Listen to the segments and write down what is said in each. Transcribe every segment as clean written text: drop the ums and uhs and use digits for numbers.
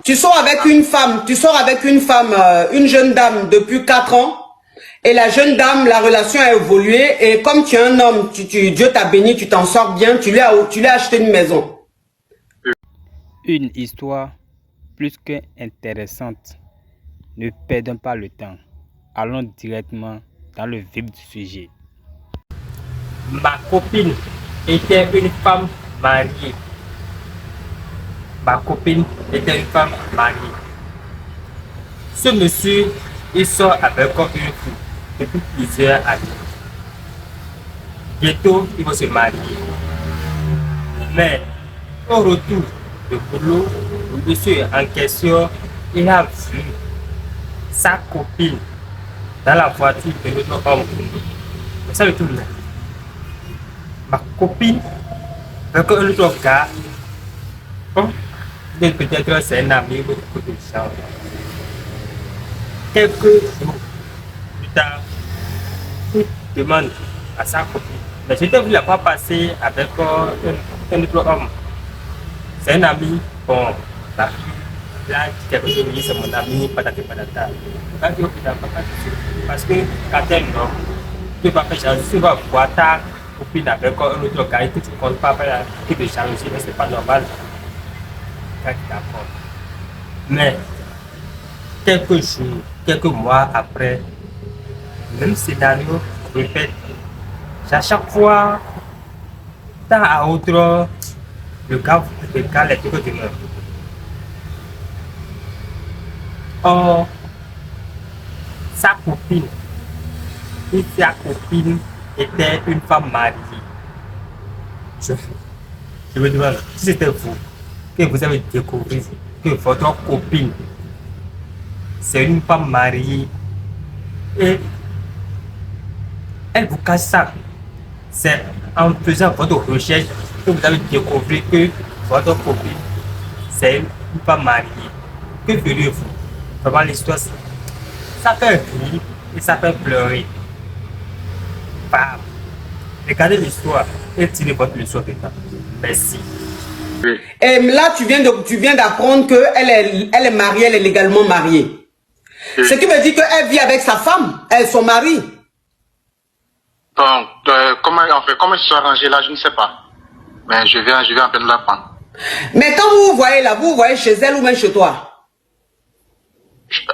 tu sors avec une femme, une jeune dame depuis 4 ans, et la jeune dame, la relation a évolué, et comme tu es un homme, Dieu t'a béni, tu t'en sors bien, tu lui as acheté une maison. Une histoire plus que intéressante. Ne perdons pas le temps. Allons directement dans le vif du sujet. Ma copine était une femme mariée. Ce monsieur, il sort avec une fille depuis plusieurs années. Bientôt, il va se marier. Mais au retour de boulot, le monsieur en question, il a vu sa copine dans la voiture de l'autre homme. C'est ça le truc là. Ma copine, avec un autre gars, peut-être c'est un ami de chambre. Quelques jours plus tard, il demande à sa copine, mais je ne voulais pas passer avec un autre homme. C'est un ami, bon, la fille, là, quelque chose, c'est mon ami, patati patata. Parce que quand elle non, tu vas faire changer, tu vas voir ta copine avec un autre gars et que tu ne comptes pas faire de changer, mais ce n'est pas normal. Mais quelques jours, quelques mois après, même scénario répète. À chaque fois, temps à autre, le gars est toujours de même. Or, sa copine était une femme mariée. Je me demande, si c'était vous, que vous avez découvert que votre copine, c'est une femme mariée, et elle vous cache ça. C'est en faisant votre recherche que vous avez découvert que votre copine, c'est une femme mariée. Que feriez-vous? Vraiment l'histoire, ça fait rire et ça fait pleurer. Bam. Regardez l'histoire et tirez votre leçon dedans. Merci. Et là, tu viens d'apprendre qu'elle est mariée, elle est légalement mariée. Ce qui veut dire qu'elle vit avec sa femme, son mari. Donc, comment ils se sont arrangés là, je ne sais pas. Mais je viens à peine de l'apprendre. Mais quand vous voyez là, vous voyez chez elle ou même chez toi?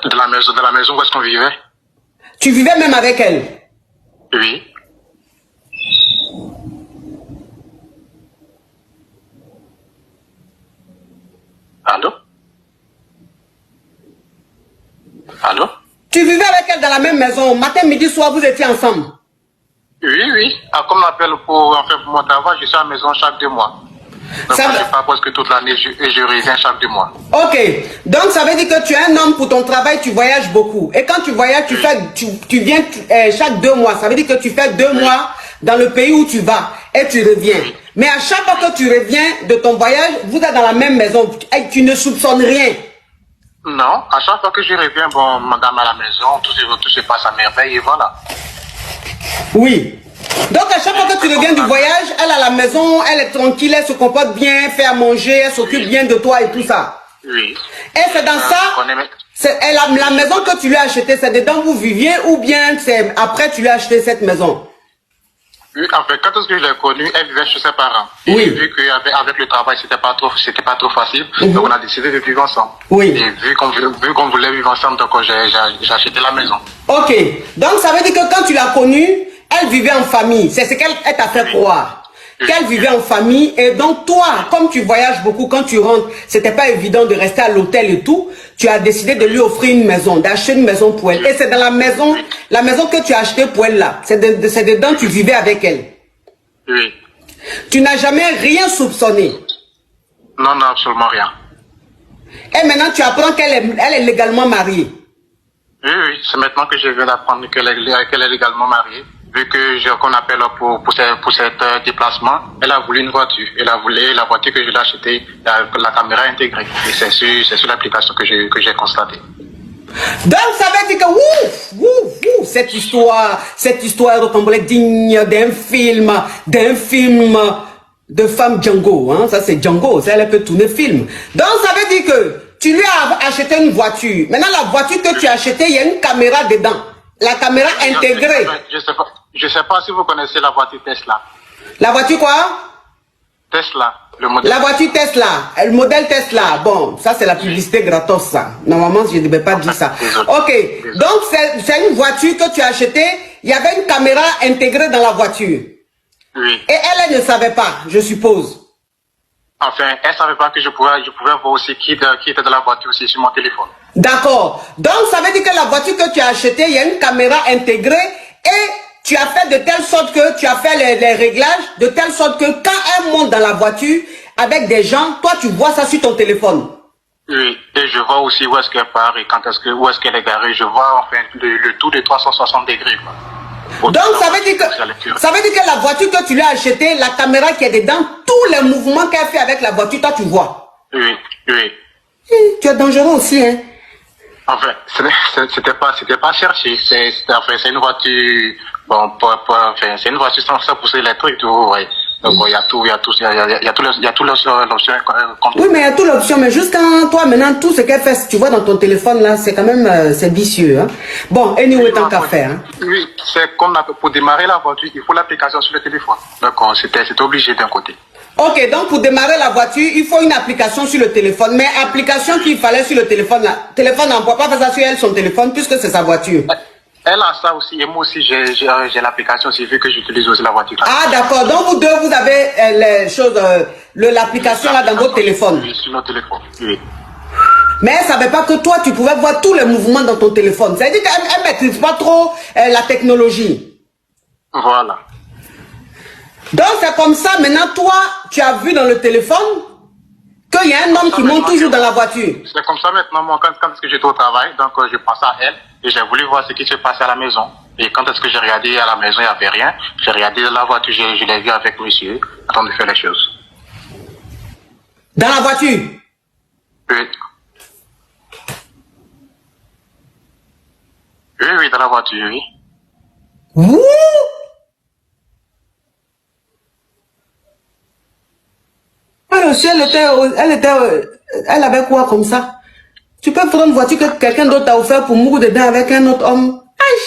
De la maison où est-ce qu'on vivait. Tu vivais même avec elle? Oui. Allô? Allô? Tu vivais avec elle dans la même maison, matin, midi, soir, vous étiez ensemble? Oui. Ah, comme on appelle pour mon travail, je suis à la maison chaque 2 mois. Donc, je ne pas presque toute l'année et je reviens chaque 2 mois. Ok. Donc, ça veut dire que tu es un homme pour ton travail, tu voyages beaucoup. Et quand tu voyages, tu viens chaque 2 mois. Ça veut dire que tu fais 2 mois dans le pays où tu vas et tu reviens. Mais à chaque fois que tu reviens de ton voyage, vous êtes dans la même maison. Et tu ne soupçonnes rien. Non. À chaque fois que je reviens, bon, madame à la maison, tout se passe à merveille et voilà. Oui. Donc à chaque fois que tu reviens du voyage, elle à la maison, elle est tranquille, elle se comporte bien, fait à manger, elle s'occupe bien de toi et tout ça. Oui. Et c'est dans ça, la maison que tu lui as achetée, c'est dedans où vous viviez ou bien c'est après tu lui as acheté cette maison? Oui, en fait, quand je l'ai connue, elle vivait chez ses parents. Oui. Et vu qu'avec le travail, c'était pas trop facile, donc on a décidé de vivre ensemble. Oui. Et vu qu'on voulait vivre ensemble, donc j'ai acheté la maison. Ok. Donc ça veut dire que quand tu l'as connue, elle vivait en famille. C'est ce qu'elle t'a fait croire. Qu'elle vivait en famille. Et donc toi, comme tu voyages beaucoup, quand tu rentres, c'était pas évident de rester à l'hôtel et tout. Tu as décidé de lui offrir une maison, d'acheter une maison pour elle. Et c'est dans la maison que tu as achetée pour elle là. C'est dedans que tu vivais avec elle. Oui. Tu n'as jamais rien soupçonné. Non, absolument rien. Et maintenant tu apprends qu'elle est légalement mariée. Oui, c'est maintenant que je viens d'apprendre qu'elle est légalement mariée. Vu qu'on appelle pour cet déplacement, elle a voulu une voiture. Elle a voulu la voiture que je l'ai achetée, la caméra intégrée. Et c'est sur l'application que j'ai constaté. Donc ça veut dire que cette histoire ressemblait digne d'un film de femme Django. Hein? Ça c'est Django, ça elle peut tourner film. Donc ça veut dire que tu lui as, acheté une voiture. Maintenant, la voiture que tu as achetée, il y a une caméra dedans. La caméra intégrée. Je sais pas si vous connaissez la voiture Tesla. La voiture quoi? Tesla, le modèle. La voiture Tesla, le modèle Tesla. Bon, ça c'est la publicité gratos, ça. Normalement, je ne devais pas dire ça. Désolé. Ok, Désolé. donc c'est une voiture que tu as achetée. Il y avait une caméra intégrée dans la voiture. Oui. Et elle ne savait pas, je suppose. Enfin, elle savait pas que je pouvais voir aussi qui était dans la voiture aussi sur mon téléphone. D'accord. Donc, ça veut dire que la voiture que tu as achetée, il y a une caméra intégrée et tu as fait de telle sorte que tu as fait les réglages, de telle sorte que quand elle monte dans la voiture avec des gens, toi, tu vois ça sur ton téléphone. Oui, et je vois aussi où est-ce qu'elle part et où est-ce qu'elle est garée. Je vois enfin le tout de 360 degrés. Quoi. Donc, ça veut dire que la voiture que tu lui as achetée, la caméra qui est dedans, tous les mouvements qu'elle fait avec la voiture, toi, tu vois. Oui, oui. Tu es dangereux aussi, hein. Enfin, c'était pas cherché. C'est une voiture, bon, enfin, c'est une voiture sans pousser électrique, tout, ouais. Donc, il y a tout l'option. Oui, mais il y a toute l'option, mais juste quand toi, maintenant, tout ce qu'elle fait, tu vois dans ton téléphone, là, c'est quand même, c'est vicieux, hein. Bon, anyway, tant qu'à faire, hein. Oui, c'est comme pour démarrer la voiture, il faut l'application sur le téléphone. Donc, c'était obligé d'un côté. Ok, donc pour démarrer la voiture, il faut une application sur le téléphone. Mais application qu'il fallait sur le téléphone, là. Téléphone n'emploie pas faire ça sur elle, son téléphone, puisque c'est sa voiture. Elle a ça aussi, et moi aussi j'ai l'application aussi, vu que j'utilise aussi la voiture. Ah d'accord, donc vous deux, vous avez les choses, l'application là dans votre téléphone. Oui, sur notre téléphone, oui. Mais elle ne savait pas que toi, tu pouvais voir tous les mouvements dans ton téléphone. Ça veut dire qu'elle ne maîtrise pas trop la technologie. Voilà. Donc c'est comme ça, maintenant toi, tu as vu dans le téléphone qu'il y a un homme qui monte toujours dans la voiture. C'est comme ça maintenant, moi, quand est-ce que j'étais au travail, donc je pensais à elle et j'ai voulu voir ce qui se passait à la maison. Et quand est-ce que j'ai regardé à la maison, il n'y avait rien. J'ai regardé la voiture, je l'ai vu avec monsieur, en train de faire les choses. Dans la voiture? Oui. Oui, dans la voiture, oui. Ouh! Alors, si elle avait quoi comme ça? Tu peux prendre une voiture que quelqu'un d'autre t'a offert pour mourir dedans avec un autre homme. Aïe,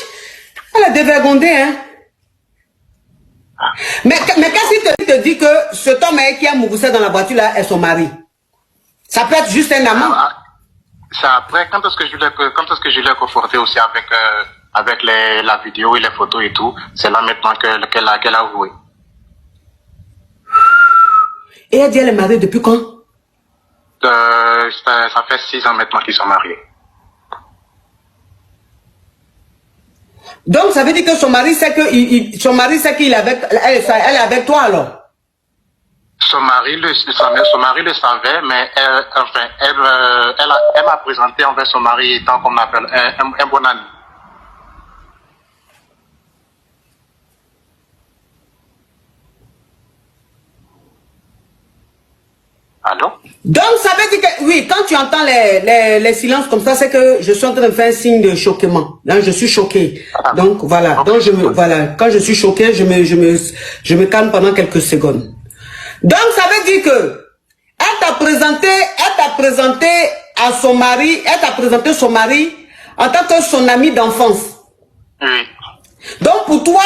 elle a dévergondé, hein. Mais qu'est-ce qui te dit que cet homme qui a mouru dans la voiture là est son mari? Ça peut être juste un amant. C'est après, quand est-ce que je l'ai conforté aussi avec la vidéo et les photos et tout, c'est là maintenant qu'elle a avoué. Et elle dit elle est mariée depuis quand? Ça fait 6 ans maintenant qu'ils sont mariés. Donc ça veut dire que son mari sait qu'il est avec, elle est avec toi alors? Son mari le savait, mais elle m'a présenté envers son mari étant qu'on appelle un bon ami. Allô? Donc ça veut dire que, oui, quand tu entends les silences comme ça, c'est que je suis en train de faire un signe de choquement. Là, je suis choqué. Donc voilà. Donc voilà. Quand je suis choqué, je me calme pendant quelques secondes. Donc ça veut dire que elle t'a présenté à son mari, elle t'a présenté son mari en tant que son ami d'enfance. Oui. Donc pour toi,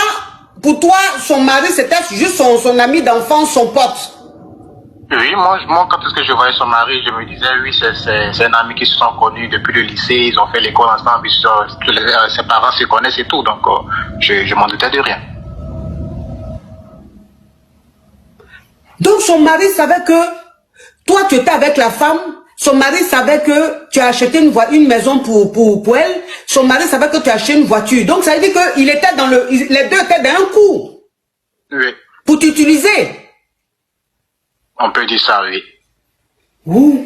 son mari c'était juste son ami d'enfance, son pote. Oui, moi, quand est-ce que je voyais son mari, je me disais, oui, c'est un ami qui se sont connus depuis le lycée, ils ont fait l'école ensemble, ses parents se connaissent et tout, donc je m'en doutais de rien. Donc son mari savait que toi tu étais avec la femme, son mari savait que tu as acheté une maison pour elle, son mari savait que tu as acheté une voiture, donc ça veut dire que les deux étaient d'un coup. Oui. Pour t'utiliser. On peut dire ça, oui. Donc,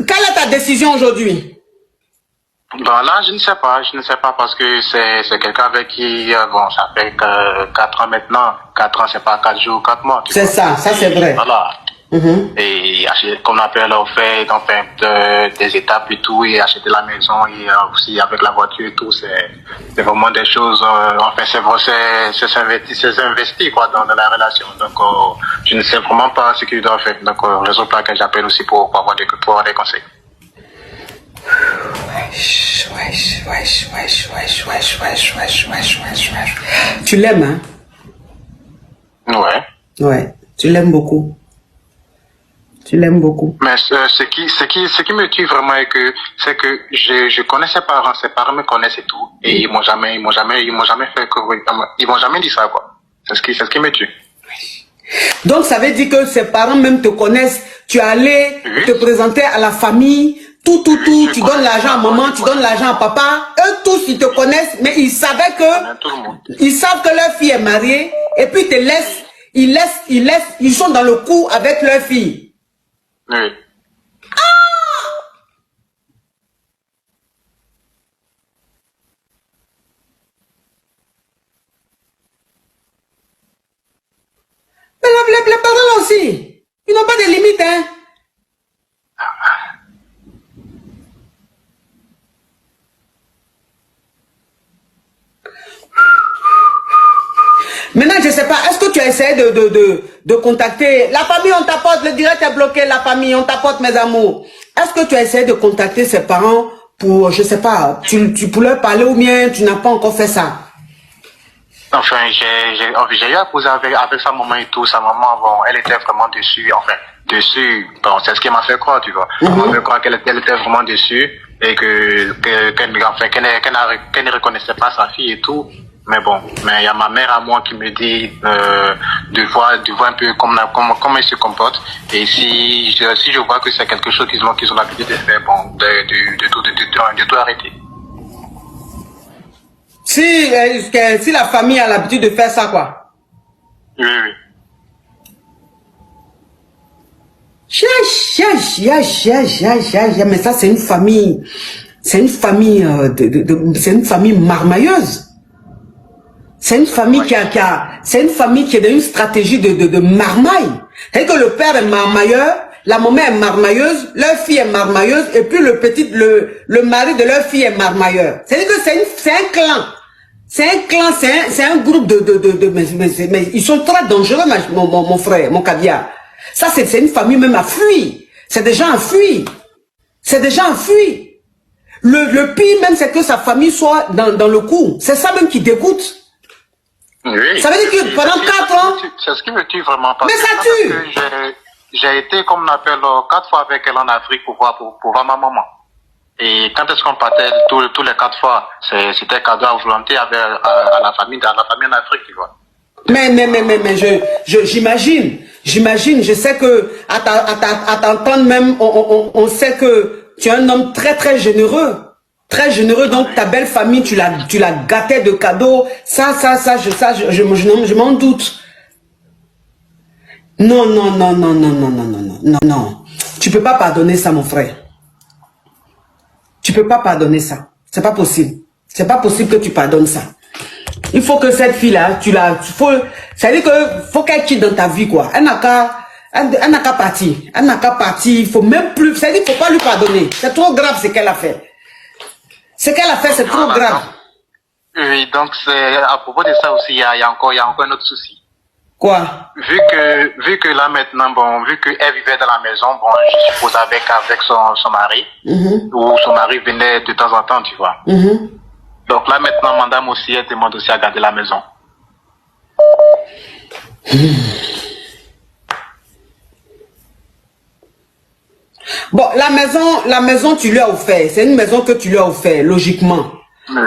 quelle est ta décision aujourd'hui? Bon, là, je ne sais pas parce que c'est quelqu'un avec qui, bon, ça fait 4 ans maintenant. 4 ans, c'est pas 4 jours, 4 mois. C'est ça c'est vrai. Voilà. Et acheter, comme on appelle, faire enfin, des étapes et tout, et acheter la maison, et aussi avec la voiture et tout, c'est vraiment des choses, enfin, c'est investi, quoi, dans la relation. Donc, je ne sais vraiment pas ce que je dois faire. Donc, raison pour laquelle j'appelle aussi pour avoir des conseils. Tu l'aimes, hein? Ouais. Ouais, tu l'aimes beaucoup. Tu l'aimes beaucoup. Mais ce qui me tue vraiment c'est que je connais ses parents me connaissent et tout, et ils m'ont jamais fait ils m'ont jamais dit ça, quoi. C'est ce qui me tue. Donc ça veut dire que ses parents même te connaissent, tu es allé te présenter à la famille, tout, tu donnes l'argent à maman, tu donnes l'argent à papa, eux tous ils te connaissent, mais ils savaient ils savent que leur fille est mariée, et puis ils sont dans le coup avec leur fille. Oui. Mais les parents aussi, ils n'ont pas de limites, hein. Maintenant, je ne sais pas, est-ce que tu as essayé de contacter la famille, on t'apporte, le direct est bloqué, la famille, on t'apporte, mes amours. Est-ce que tu as essayé de contacter ses parents pour, je ne sais pas, tu pour leur parler ou bien tu n'as pas encore fait ça? Enfin, j'ai eu à poser avec sa maman et tout. Sa maman, bon, elle était vraiment dessus, enfin, bon, c'est ce qui m'a fait croire, tu vois. Elle m'a fait croire qu'elle était vraiment dessus et qu'elle ne reconnaissait pas sa fille et tout. Mais bon, il y a ma mère à moi qui me dit de voir un peu comment elle se comporte. Et si je vois que c'est quelque chose qu'ils ont l'habitude de faire, bon, de tout arrêter. Si la famille a l'habitude de faire ça, quoi. Oui. Mais ça, c'est une famille. C'est une famille c'est une famille marmailleuse. C'est une famille c'est une famille qui est dans une stratégie de marmaille. C'est-à-dire que le père est marmailleur, la maman est marmailleuse, leur fille est marmailleuse, et puis le mari de leur fille est marmailleur. C'est-à-dire que c'est un clan. C'est un clan, c'est un groupe mais ils sont très dangereux, mon frère, mon caviar. Ça, c'est une famille même à fuir. C'est des gens à fuir. C'est des gens à fuir. Le pire même, c'est que sa famille soit dans le coup. C'est ça même qui dégoûte. Oui. Ça veut dire que pendant 4 ans... C'est ce qui me tue vraiment. Mais ça tue. J'ai été, comme on appelle, 4 fois avec elle en Afrique pour voir ma maman. Et quand est-ce qu'on partait tous les 4 fois, c'était cadeau à volonté à la famille en Afrique, tu vois. Mais j'imagine, je sais que à t'entendre même, on sait que tu es un homme très très généreux. Très généreux, donc ta belle famille, tu la gâtais de cadeaux. Je m'en doute. Non. Tu peux pas pardonner ça, mon frère. Tu peux pas pardonner ça. C'est pas possible. C'est pas possible que tu pardonnes ça. Il faut que cette fille-là, ça veut dire que faut qu'elle quitte dans ta vie, quoi. Elle n'a qu'à partir. Il faut même plus, ça veut dire qu'il faut pas lui pardonner. C'est trop grave ce qu'elle a fait. Ce qu'elle a fait, c'est trop grave. Oui, donc à propos de ça aussi, il y a encore un autre souci. Quoi? Vu que là maintenant, bon, vu qu'elle vivait dans la maison, bon, je suppose avec son mari, ou son mari venait de temps en temps, tu vois. Donc là maintenant, madame aussi, elle demande aussi à garder la maison. Bon, la maison, tu lui as offert. C'est une maison que tu lui as offert, logiquement.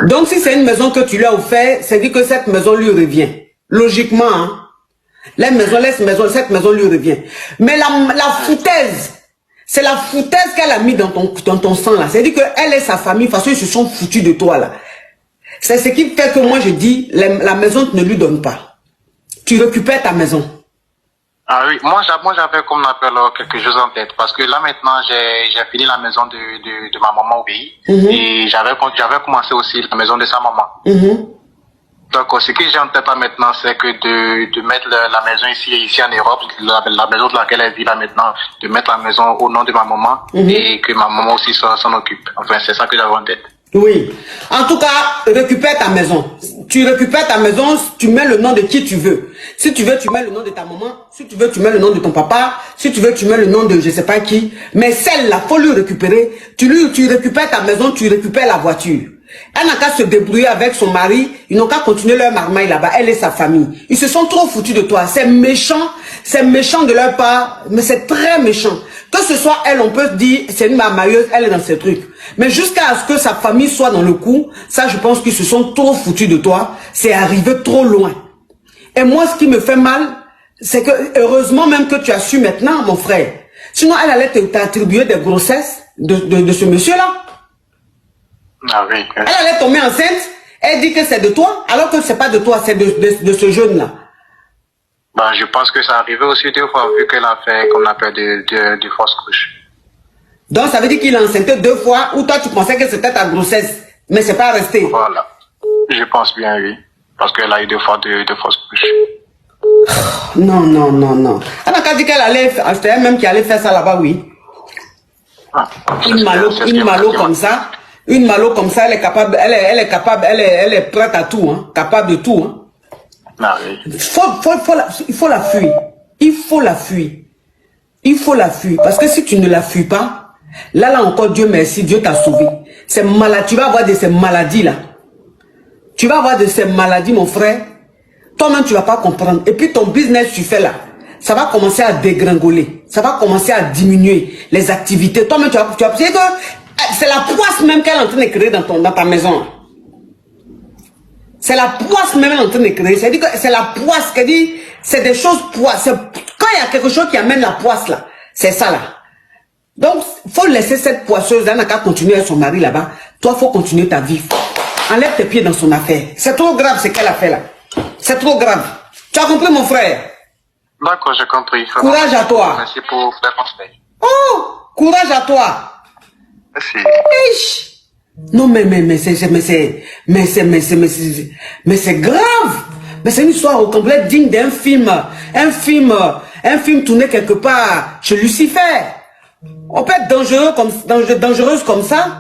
Donc, si c'est une maison que tu lui as offert, c'est dit que cette maison lui revient. Logiquement, hein. Cette maison lui revient. Mais la foutaise, c'est la foutaise qu'elle a mis dans ton sang, là. C'est-à-dire qu'elle et sa famille, de toute façon, ils se sont foutus de toi, là. C'est ce qui fait que moi, je dis, la maison, tu ne lui donnes pas. Tu récupères ta maison. Ah oui, moi j'avais comme on appelle quelque chose en tête parce que là maintenant j'ai fini la maison de ma maman au pays et j'avais commencé aussi la maison de sa maman. Donc, ce que j'ai en tête là maintenant, c'est que de mettre la maison ici en Europe, la maison de laquelle elle vit là maintenant, de mettre la maison au nom de ma maman et que ma maman aussi s'en occupe. Enfin, c'est ça que j'avais en tête. Oui. En tout cas, récupère ta maison. Tu récupères ta maison, tu mets le nom de qui tu veux. Si tu veux, tu mets le nom de ta maman. Si tu veux, tu mets le nom de ton papa. Si tu veux, tu mets le nom de je sais pas qui. Mais celle-là, faut lui récupérer. Tu récupères ta maison, tu récupères la voiture. Elle n'a qu'à se débrouiller avec son mari. Ils n'ont qu'à continuer leur marmaille là-bas. Elle et sa famille. Ils se sont trop foutus de toi. C'est méchant de leur part. Mais c'est très méchant. Que ce soit elle, on peut dire, c'est une marmailleuse, elle est dans ses trucs. Mais jusqu'à ce que sa famille soit dans le coup, ça je pense qu'ils se sont trop foutus de toi. C'est arrivé trop loin. Et moi, ce qui me fait mal, c'est que heureusement même que tu as su maintenant, mon frère. Sinon, elle allait t'attribuer des grossesses de ce monsieur-là. Ah oui. Elle allait tomber enceinte, elle dit que c'est de toi, alors que c'est pas de toi, c'est de ce jeune-là. Ben, je pense que ça arrivait aussi 2 fois, vu qu'elle a fait, comme on appelle, de fausses couches. Donc, ça veut dire qu'il a enceinté 2 fois, ou toi, tu pensais que c'était ta grossesse, mais c'est pas resté. Voilà. Je pense bien, oui. Parce qu'elle a eu 2 fois de fausses couches. Non. Elle n'a qu'à dire qu'elle allait, c'était elle même qui allait faire ça là-bas, oui. Ah, Une malo comme ça. Une malo comme ça, elle est capable, elle est prête à tout, hein, capable de tout, hein. Ah oui. Il faut la fuir. Il faut la fuir. Il faut la fuir. Parce que si tu ne la fuis pas, là encore, Dieu merci, Dieu t'a sauvé. Ces maladies, tu vas avoir de ces maladies-là. Tu vas avoir de ces maladies, mon frère. Toi-même, tu ne vas pas comprendre. Et puis, ton business, tu fais là, ça va commencer à dégringoler. Ça va commencer à diminuer les activités. Toi-même, tu vas penser que c'est la poisse même qu'elle est en train de créer dans ta maison. C'est la poisse même en train de créer. C'est-à-dire que c'est la poisse qui dit, c'est des choses poisse. Quand il y a quelque chose qui amène la poisse là, c'est ça là. Donc, faut laisser cette poisseuse, elle n'a qu'à continuer avec son mari là-bas. Toi, faut continuer ta vie. Enlève tes pieds dans son affaire. C'est trop grave ce qu'elle a fait là. C'est trop grave. Tu as compris, mon frère? D'accord, j'ai compris. Courage à toi. Merci pour les conseils. Oh, courage à toi. Merci. Ish. Non, mais c'est grave. Mais c'est une histoire complète digne d'un film. Un film tourné quelque part chez Lucifer. On peut être dangereuse comme ça.